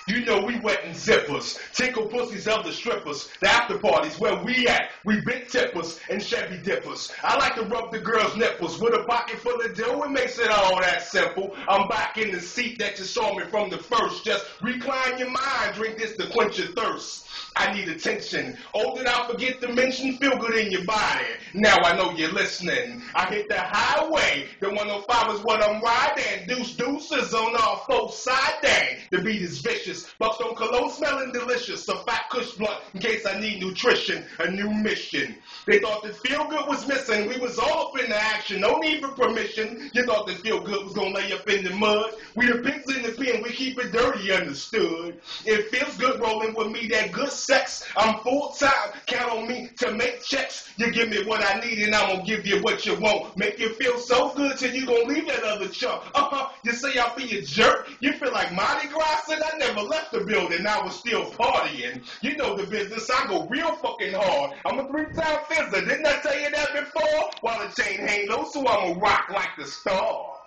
You know we wetting zippers, tickle pussies of the strippers, the after parties where we at. We big tippers and Chevy dippers. I like to rub the girls' nipples with a pocket full of dough. It makes it all that simple. I'm back in the seat that you saw me from the first. Just recline your mind, drink this to quench your thirst. I need attention. Oh, did I forget to mention feel good in your body? Now I know you're listening. I hit the highway. The 105 is what I'm riding. Deuces on all four side dang. The beat is vicious. Buckstone cologne smelling delicious. A fat kush blunt in case I need nutrition. A new mission. They thought that feel good was missing. We was all up in the action. No need for permission. You thought that feel good was gonna lay up in the mud. We the pigs in the pen. We keep it dirty, understood. It feels good rolling with me. That good sex. I'm full time. Count on me to make checks. You give me what I need and I'm gonna give you what you want. Make you feel so good till you gonna leave that other chunk. You say I be a jerk. You feel like Mardi Gras and I never left the building. I was still partying. You know the business. I go real fucking hard. I'm a 3-time fizzer. Didn't I tell you that before? While the chain hang low, so I'ma rock like the stars.